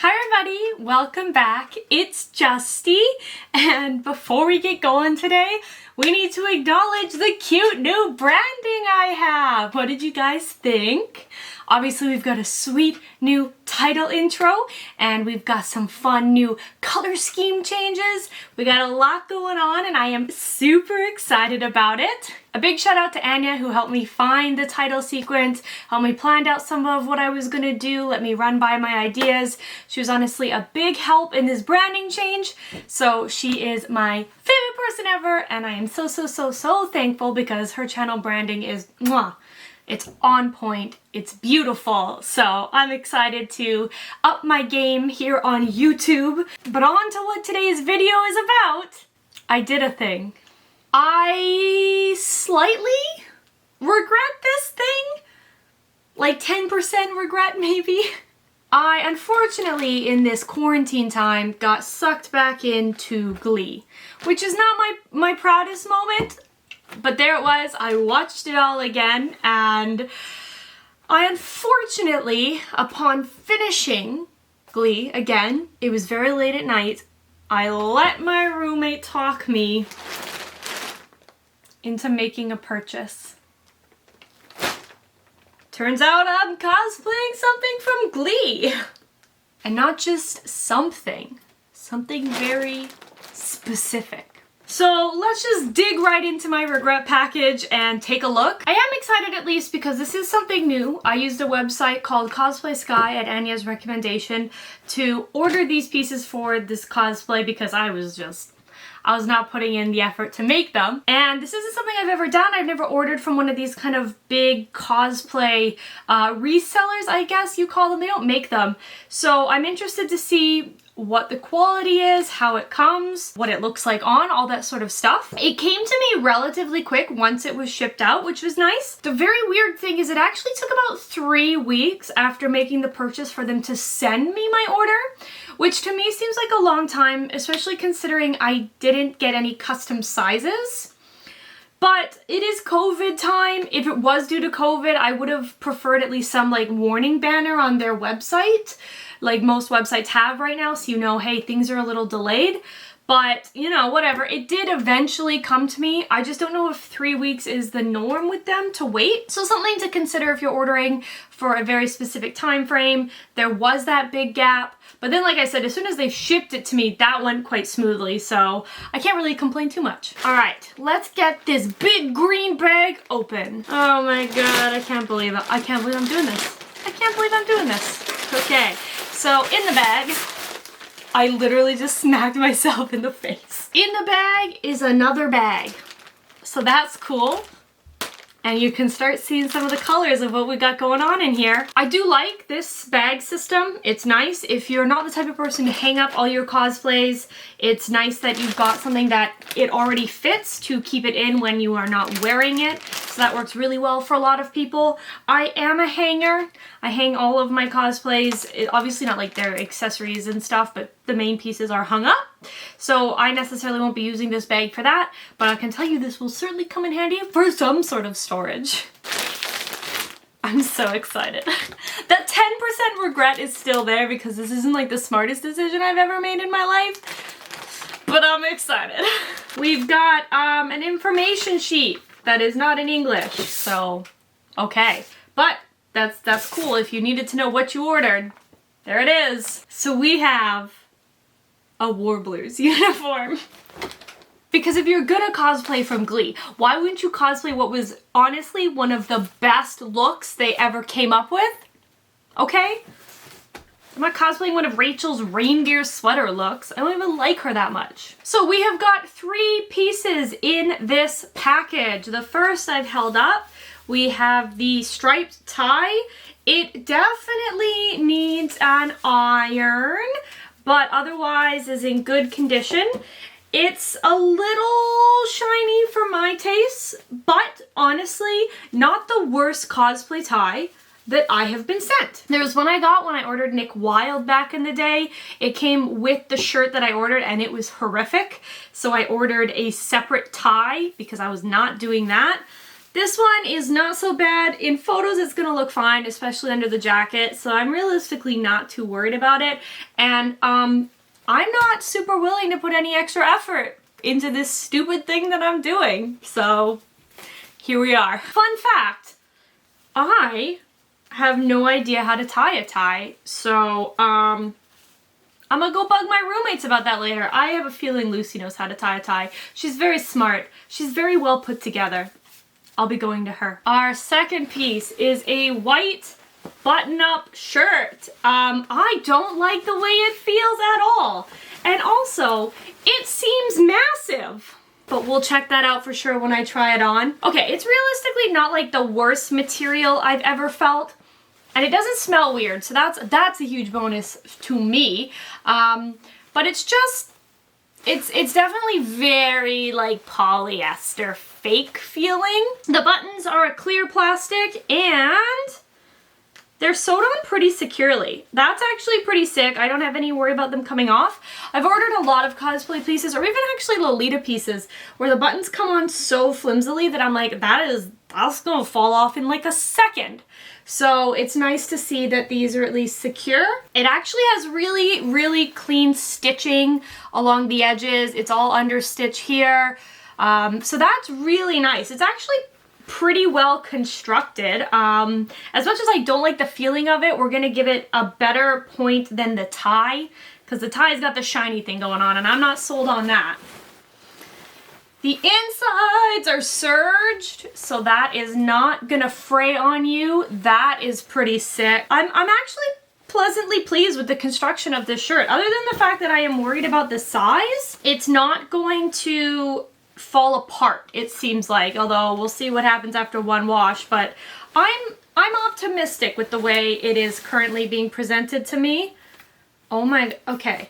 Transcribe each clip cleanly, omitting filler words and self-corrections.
Hi everybody, welcome back. It's Justy, and before we get going today, we need to acknowledge the cute new branding I have. What did you guys think? Obviously we've got a sweet new title intro, and we've got some fun new color scheme changes. We got a lot going on and I am super excited about it. A big shout out to Anya who helped me find the title sequence, helped me plan out some of what I was gonna do, let me run by my ideas. She was honestly a big help in this branding change, so she is my favorite person ever, and I am so thankful because her channel branding is mwah. It's on point, it's beautiful, so I'm excited to up my game here on YouTube. But on to what today's video is about. I did a thing. I slightly regret this thing. Like 10% regret maybe. I unfortunately in this quarantine time got sucked back into Glee, which is not my proudest moment. But there it was, I watched it all again, and I unfortunately, upon finishing Glee again, it was very late at night, I let my roommate talk me into making a purchase. Turns out I'm cosplaying something from Glee! And not just something very specific. So let's just dig right into my regret package and take a look. I am excited at least because this is something new. I used a website called CosplaySky at Anya's recommendation to order these pieces for this cosplay because I was not putting in the effort to make them. And this isn't something I've ever done. I've never ordered from one of these kind of big cosplay resellers, I guess you call them. They don't make them. So I'm interested to see what the quality is, how it comes, what it looks like on, all that sort of stuff. It came to me relatively quick once it was shipped out, which was nice. The very weird thing is it actually took about 3 weeks after making the purchase for them to send me my order, which to me seems like a long time, especially considering I didn't get any custom sizes. But it is COVID time. If it was due to COVID, I would have preferred at least some like warning banner on their website, like most websites have right now, so you know, hey, things are a little delayed. But, you know, whatever. It did eventually come to me. I just don't know if 3 weeks is the norm with them to wait. So something to consider if you're ordering for a very specific time frame. There was that big gap. But then, like I said, as soon as they shipped it to me, that went quite smoothly. So I can't really complain too much. All right, let's get this big green bag open. Oh my God, I can't believe it. I can't believe I'm doing this. I can't believe I'm doing this. Okay, so in the bag, I literally just smacked myself in the face. In the bag is another bag. So that's cool. And you can start seeing some of the colors of what we got going on in here. I do like this bag system. It's nice. If you're not the type of person to hang up all your cosplays, it's nice that you've got something that it already fits to keep it in when you are not wearing it. So that works really well for a lot of people. I am a hanger. I hang all of my cosplays, obviously not like their accessories and stuff, but the main pieces are hung up. So I necessarily won't be using this bag for that, but I can tell you this will certainly come in handy for some sort of storage. I'm so excited. That 10% regret is still there because this isn't like the smartest decision I've ever made in my life, but I'm excited. We've got an information sheet that is not in English, so okay. But that's cool if you needed to know what you ordered. There it is. So we have a Warbler's uniform. Because if you're gonna cosplay from Glee, why wouldn't you cosplay what was honestly one of the best looks they ever came up with? Okay? I'm not cosplaying one of Rachel's reindeer sweater looks. I don't even like her that much. So we have got 3 pieces in this package. The first I've held up. We have the striped tie. It definitely needs an iron, but otherwise is in good condition. It's a little shiny for my tastes, but honestly, not the worst cosplay tie that I have been sent. There was one I got when I ordered Nick Wilde back in the day. It came with the shirt that I ordered and it was horrific. So I ordered a separate tie because I was not doing that. This one is not so bad. In photos, it's gonna look fine, especially under the jacket, so I'm realistically not too worried about it. And I'm not super willing to put any extra effort into this stupid thing that I'm doing. So here we are. Fun fact, I have no idea how to tie a tie, so I'm gonna go bug my roommates about that later. I have a feeling Lucy knows how to tie a tie. She's very smart. She's very well put together. I'll be going to her. Our second piece is a white button-up shirt. I don't like the way it feels at all. And also, it seems massive. But we'll check that out for sure when I try it on. Okay, it's realistically not like the worst material I've ever felt. And it doesn't smell weird, so that's a huge bonus to me. But it's just, it's definitely very like polyester fake feeling. The buttons are a clear plastic and they're sewed on pretty securely. That's actually pretty sick. I don't have any worry about them coming off. I've ordered a lot of cosplay pieces, or even actually Lolita pieces, where the buttons come on so flimsily that I'm like, that's gonna fall off in like a second. So it's nice to see that these are at least secure. It actually has really, really clean stitching along the edges. It's all under stitch here. So that's really nice. It's actually pretty well constructed. As much as I don't like the feeling of it, we're gonna give it a better point than the tie, because the tie's got the shiny thing going on and I'm not sold on that. The insides are serged, so that is not gonna fray on you. That is pretty sick. I'm actually pleasantly pleased with the construction of this shirt. Other than the fact that I am worried about the size, it's not going to fall apart, it seems like, although we'll see what happens after one wash. But I'm optimistic with the way it is currently being presented to me. Oh my, okay.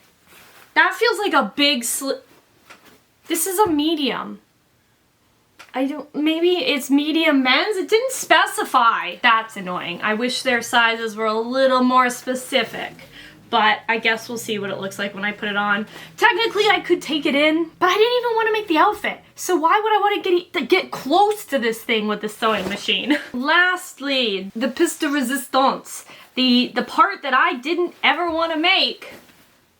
That feels like a big this is a medium. Maybe it's medium men's? It didn't specify. That's annoying. I wish their sizes were a little more specific. But I guess we'll see what it looks like when I put it on. Technically, I could take it in, but I didn't even want to make the outfit. So why would I want to get close to this thing with the sewing machine? Lastly, the pièce de résistance. The part that I didn't ever want to make.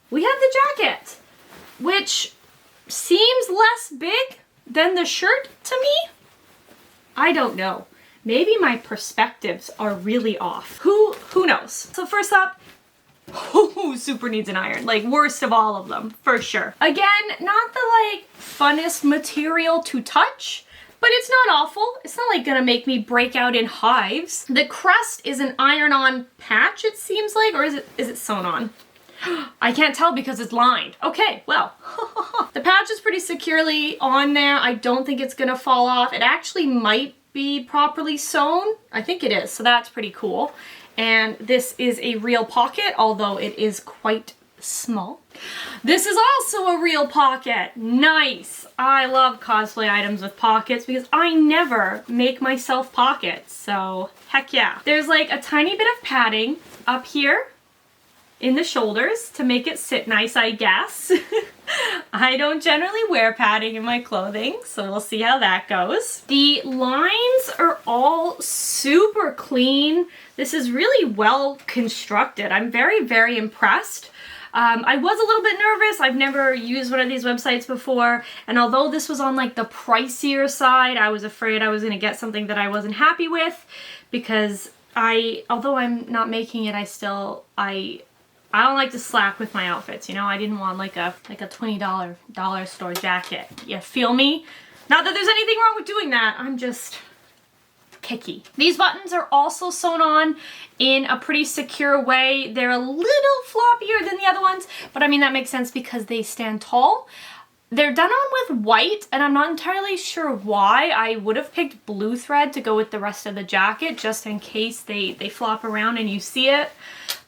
We have the jacket, which seems less big than the shirt to me. I don't know. Maybe my perspectives are really off. Who knows? So first up, who super needs an iron? Like, worst of all of them, for sure. Again, not the like funnest material to touch, but it's not awful. It's not like gonna make me break out in hives. The crest is an iron-on patch, it seems like, or is it sewn on? I can't tell because it's lined. Okay, well, the patch is pretty securely on there. I don't think it's gonna fall off. It actually might be properly sewn. I think it is, so that's pretty cool. And this is a real pocket, although it is quite small. This is also a real pocket. Nice. I love cosplay items with pockets because I never make myself pockets, so heck yeah. There's like a tiny bit of padding up here in the shoulders to make it sit nice, I guess. I don't generally wear padding in my clothing, so we'll see how that goes. The lines are all super clean. This is really well constructed. I'm very, very impressed. I was a little bit nervous. I've never used one of these websites before, and although this was on like the pricier side, I was afraid I was gonna get something that I wasn't happy with, because although I'm not making it, I don't like to slack with my outfits, you know? I didn't want like a $20 dollar store jacket. You feel me? Not that there's anything wrong with doing that. I'm just picky. These buttons are also sewn on in a pretty secure way. They're a little floppier than the other ones, but I mean that makes sense because they stand tall. They're done on with white, and I'm not entirely sure why. I would have picked blue thread to go with the rest of the jacket just in case they flop around and you see it,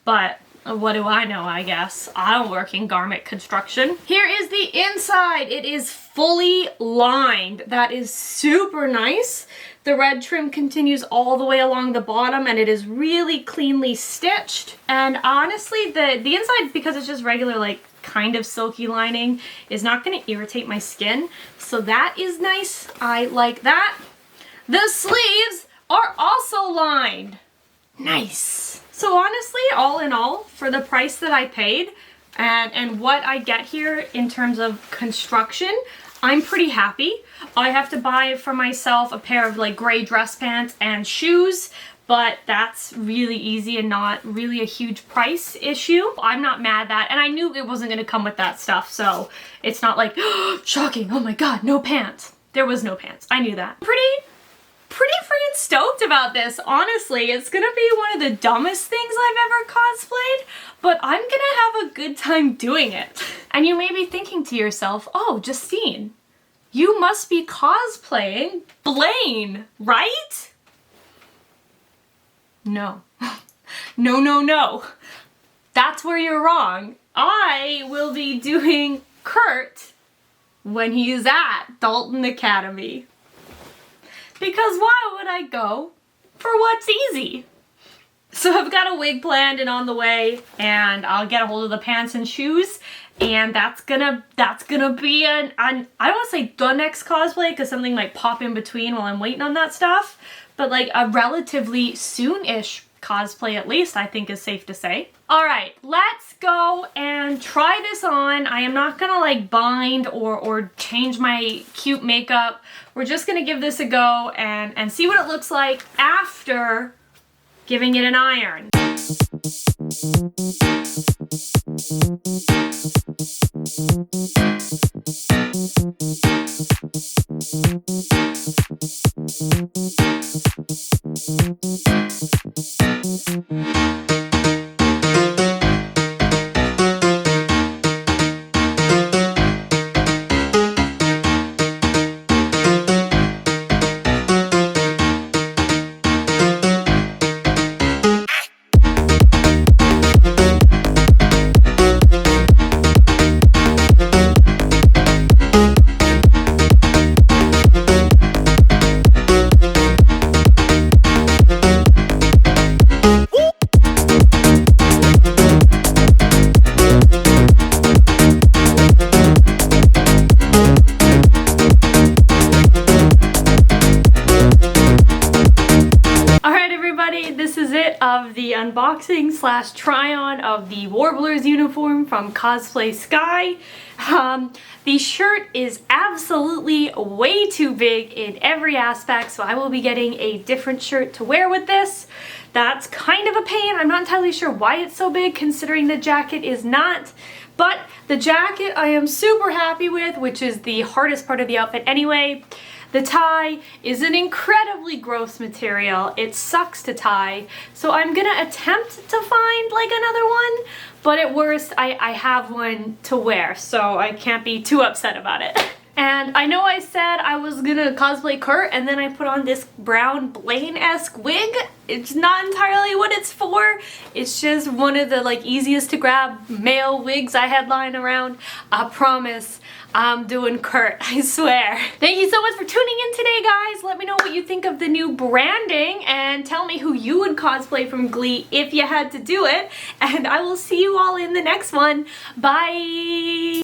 but what do I know, I guess. I don't work in garment construction. Here is the inside. It is fully lined. That is super nice. The red trim continues all the way along the bottom, and it is really cleanly stitched. And honestly, the inside, because it's just regular, like, kind of silky lining, is not gonna irritate my skin. So that is nice. I like that. The sleeves are also lined. Nice. So honestly, all in all, for the price that I paid and what I get here in terms of construction, I'm pretty happy. I have to buy for myself a pair of like gray dress pants and shoes, but that's really easy and not really a huge price issue. I'm not mad at, and I knew it wasn't gonna come with that stuff, so it's not like, oh, shocking, oh my god, no pants. There was no pants, I knew that. Pretty freaking stoked about this, honestly. It's gonna be one of the dumbest things I've ever cosplayed, but I'm gonna have a good time doing it. And you may be thinking to yourself, oh, Justine, you must be cosplaying Blaine, right? No. No. That's where you're wrong. I will be doing Kurt when he's at Dalton Academy. Because why would I go for what's easy? So I've got a wig planned and on the way, and I'll get a hold of the pants and shoes, and that's gonna be I don't want to say the next cosplay because something might pop in between while I'm waiting on that stuff, but like a relatively soon-ish cosplay at least, I think is safe to say. Alright, let's go and try this on. I am not gonna like bind or change my cute makeup. We're just gonna give this a go and see what it looks like after giving it an iron. Of the unboxing slash try on of the Warbler's uniform from CosplaySky. The shirt is absolutely way too big in every aspect, so I will be getting a different shirt to wear with this. That's kind of a pain. I'm not entirely sure why it's so big considering the jacket is not. But the jacket I am super happy with, which is the hardest part of the outfit anyway. The tie is an incredibly gross material. It sucks to tie, so I'm gonna attempt to find like another one, but at worst I have one to wear, so I can't be too upset about it. And I know I said I was gonna cosplay Kurt and then I put on this brown Blaine-esque wig. It's not entirely what it's for. It's just one of the like easiest to grab male wigs I had lying around. I promise I'm doing Kurt, I swear. Thank you so much for tuning in today, guys. Let me know what you think of the new branding and tell me who you would cosplay from Glee if you had to do it. And I will see you all in the next one. Bye!